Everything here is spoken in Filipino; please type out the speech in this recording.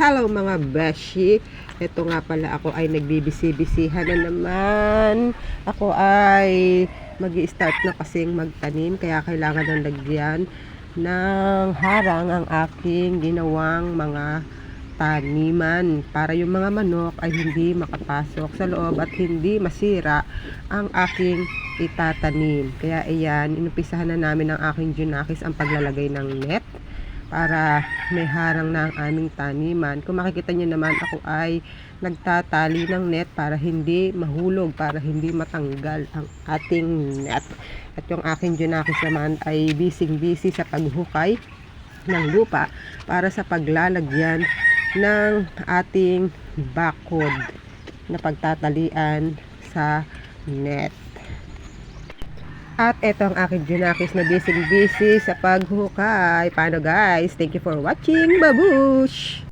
Hello mga beshi. Ito nga pala, ako ay nagbibisi-bisihan na naman. Ako ay magi-start na kasing magtanim, kaya kailangan ng lagyan ng harang ang aking ginawang mga taniman para yung mga manok ay hindi makapasok sa loob at hindi masira ang aking itatanim. Kaya ayan, inumpisahan na namin ng aking junakis ang paglalagay ng net para may harang na ang aming taniman. Kung makikita nyo naman, ako ay nagtatali ng net para hindi mahulog, para hindi matanggal ang ating net. At yung aking junakis naman ay busy sa paghukay ng lupa para sa paglalagyan ng ating bakod na pagtatalian sa net. At eto ang aking junakis na busy sa paghukay. Paano guys? Thank you for watching. Babush!